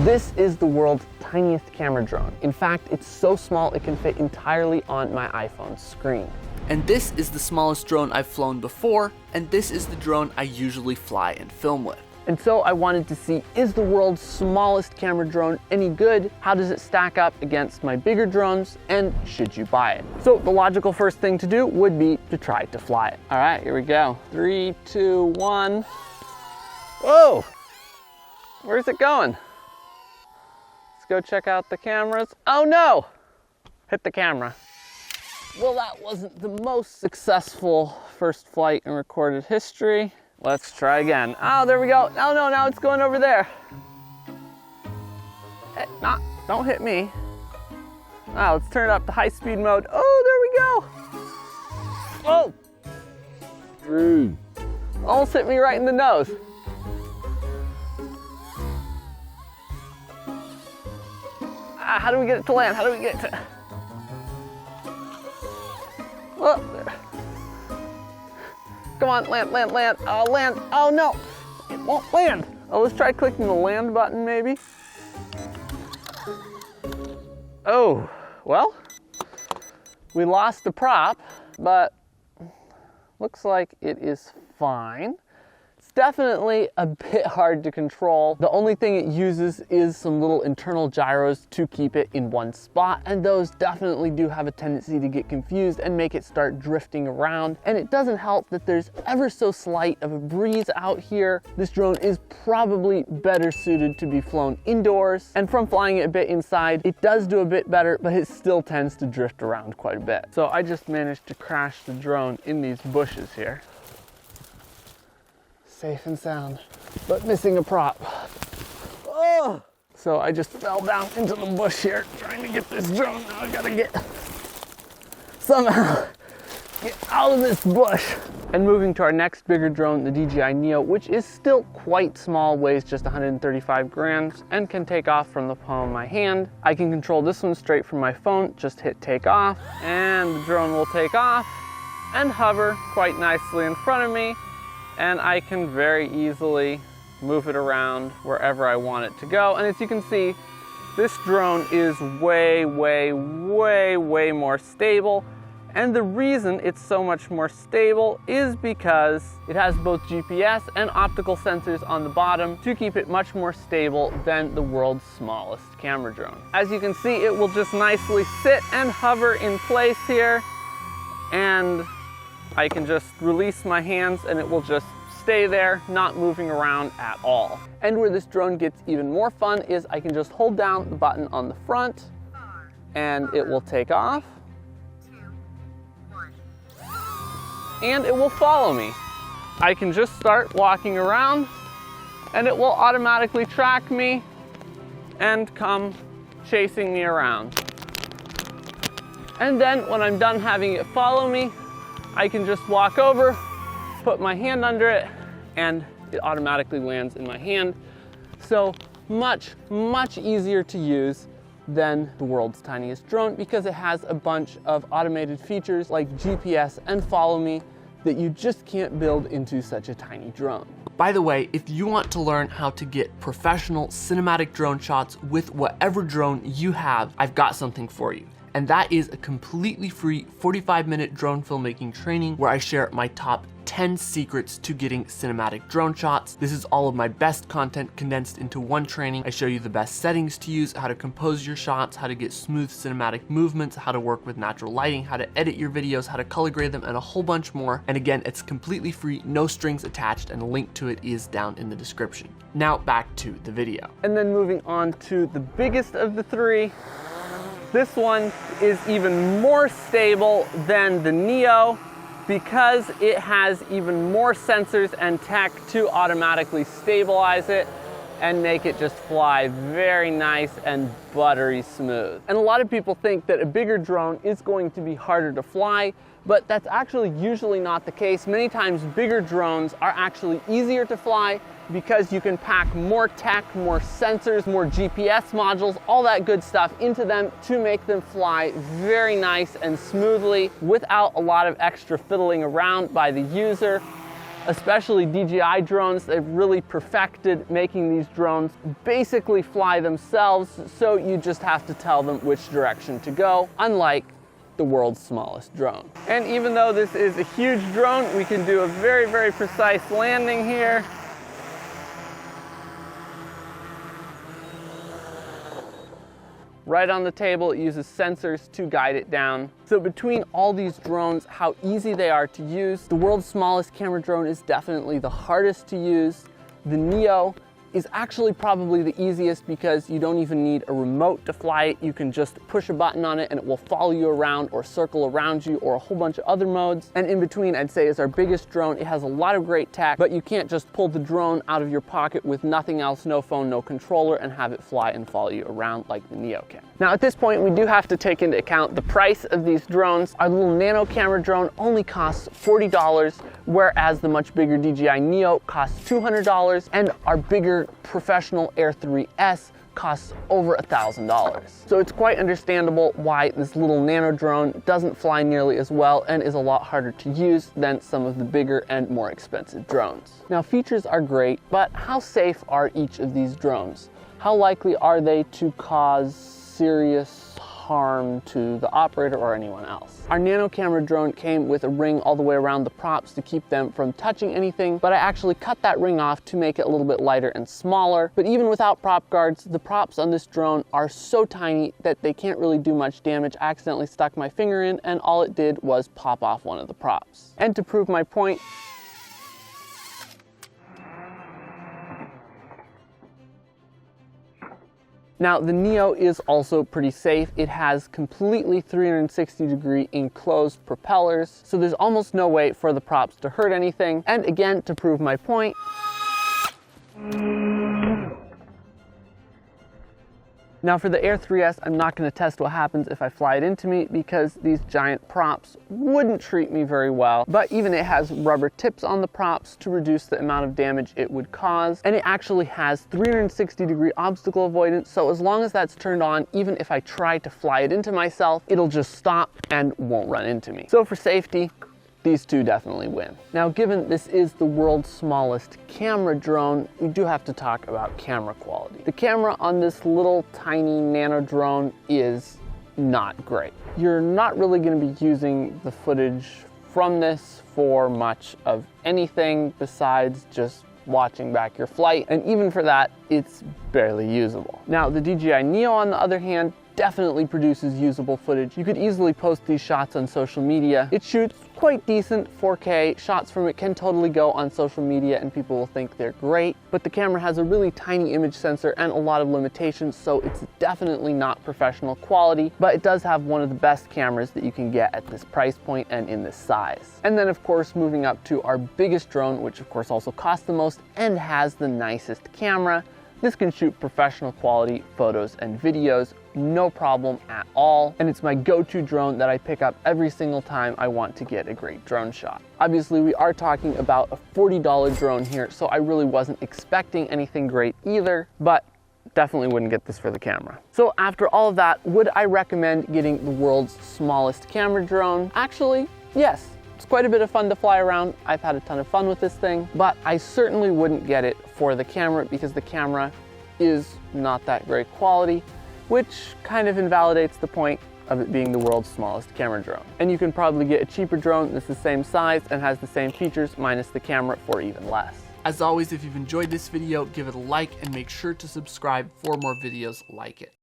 This is the world's tiniest camera drone. In fact, it's so small it can fit entirely on my iPhone screen. And this is the smallest drone I've flown before, and this is the drone I usually fly and film with. And so I wanted to see, is the world's smallest camera drone any good? How does it stack up against my bigger drones? And should you buy it? So the logical first thing to do would be to try to fly it. All right, here we go. 3, 2, 1. Whoa! Where's it going? Let's go check out the cameras. Oh no! Hit the camera. Well, that wasn't the most successful first flight in recorded history. Let's try again. Oh, there we go. No, now it's going over there. Hey, don't hit me. Now let's turn it up to high speed mode. Oh, there we go. Oh. Almost hit me right in the nose. How do we get it to land? How do we get it to... Oh, there. Come on, land. Oh, land. Oh, no. It won't land. Oh, let's try clicking the land button, maybe. Oh, well, we lost the prop, but looks like it is fine. It's definitely a bit hard to control. The only thing it uses is some little internal gyros to keep it in one spot, and those definitely do have a tendency to get confused and make it start drifting around. And it doesn't help that there's ever so slight of a breeze out here. This drone is probably better suited to be flown indoors, and from flying it a bit inside, it does do a bit better, but it still tends to drift around quite a bit. So I just managed to crash the drone in these bushes here. Safe and sound, but missing a prop. Oh! So I just fell down into the bush here, trying to get this drone. Now I gotta somehow get out of this bush. And moving to our next bigger drone, the DJI Neo, which is still quite small, weighs just 135 grams, and can take off from the palm of my hand. I can control this one straight from my phone, just hit take off, and the drone will take off and hover quite nicely in front of me. And I can very easily move it around wherever I want it to go. And as you can see, this drone is way more stable. And the reason it's so much more stable is because it has both GPS and optical sensors on the bottom to keep it much more stable than the world's smallest camera drone. As you can see, it will just nicely sit and hover in place here, and I can just release my hands and it will just stay there, not moving around at all. And where this drone gets even more fun is I can just hold down the button on the front and it will take off. 2, 1. And it will follow me. I can just start walking around and it will automatically track me and come chasing me around. And then when I'm done having it follow me, I can just walk over, put my hand under it, and it automatically lands in my hand. So much easier to use than the world's tiniest drone because it has a bunch of automated features like GPS and follow me that you just can't build into such a tiny drone. By the way, if you want to learn how to get professional cinematic drone shots with whatever drone you have, I've got something for you. And that is a completely free 45-minute drone filmmaking training where I share my top 10 secrets to getting cinematic drone shots. This is all of my best content condensed into one training. I show you the best settings to use, how to compose your shots, how to get smooth cinematic movements, how to work with natural lighting, how to edit your videos, how to color grade them, and a whole bunch more. And again, it's completely free, no strings attached, and a link to it is down in the description. Now back to the video. And then moving on to the biggest of the three. This one is even more stable than the Neo because it has even more sensors and tech to automatically stabilize it and make it just fly very nice and buttery smooth. And a lot of people think that a bigger drone is going to be harder to fly, but that's actually usually not the case. Many times bigger drones are actually easier to fly because you can pack more tech, more sensors, more GPS modules, all that good stuff into them to make them fly very nice and smoothly without a lot of extra fiddling around by the user. especially DJI drones. They've really perfected making these drones basically fly themselves, so you just have to tell them which direction to go, unlike the world's smallest drone. And even though this is a huge drone, we can do a very, very precise landing here. Right on the table, it uses sensors to guide it down. So between all these drones, how easy they are to use, the world's smallest camera drone is definitely the hardest to use. The Neo is actually probably the easiest because you don't even need a remote to fly it. You can just push a button on it and it will follow you around or circle around you or a whole bunch of other modes. And in between, I'd say, is our biggest drone. It has a lot of great tech, but you can't just pull the drone out of your pocket with nothing else, no phone, no controller, and have it fly and follow you around like the Neo can. Now at this point, we do have to take into account the price of these drones. Our little nano camera drone only costs $40, whereas the much bigger DJI Neo costs $200, and our bigger professional Air 3S costs over $1,000. So it's quite understandable why this little nano drone doesn't fly nearly as well and is a lot harder to use than some of the bigger and more expensive drones. Now, features are great, but how safe are each of these drones? How likely are they to cause serious harm to the operator or anyone else? Our nano camera drone came with a ring all the way around the props to keep them from touching anything, but I actually cut that ring off to make it a little bit lighter and smaller. But even without prop guards, the props on this drone are so tiny that they can't really do much damage. I accidentally stuck my finger in and all it did was pop off one of the props. And to prove my point, now, the Neo is also pretty safe. It has completely 360-degree enclosed propellers, so there's almost no way for the props to hurt anything. And again, to prove my point, now for the Air 3S, I'm not going to test what happens if I fly it into me because these giant props wouldn't treat me very well. But even it has rubber tips on the props to reduce the amount of damage it would cause. And it actually has 360-degree obstacle avoidance, so as long as that's turned on, even if I try to fly it into myself, it'll just stop and won't run into me. So for safety, these two definitely win. Now, given this is the world's smallest camera drone, we do have to talk about camera quality. The camera on this little tiny nano drone is not great. You're not really going to be using the footage from this for much of anything besides just watching back your flight, and even for that, it's barely usable. Now, the DJI Neo, on the other hand, definitely produces usable footage. You could easily post these shots on social media. It shoots quite decent 4K. Shots from it can totally go on social media and people will think they're great, but the camera has a really tiny image sensor and a lot of limitations, so it's definitely not professional quality, but it does have one of the best cameras that you can get at this price point and in this size. And then of course, moving up to our biggest drone, which of course also costs the most and has the nicest camera. This can shoot professional quality photos and videos, no problem at all. And it's my go-to drone that I pick up every single time I want to get a great drone shot. Obviously, we are talking about a $40 drone here, so I really wasn't expecting anything great either, but definitely wouldn't get this for the camera. So after all of that, would I recommend getting the world's smallest camera drone? Actually, yes. It's quite a bit of fun to fly around. I've had a ton of fun with this thing, but I certainly wouldn't get it for the camera because the camera is not that great quality, which kind of invalidates the point of it being the world's smallest camera drone. And you can probably get a cheaper drone that's the same size and has the same features minus the camera for even less. As always, if you've enjoyed this video, give it a like and make sure to subscribe for more videos like it.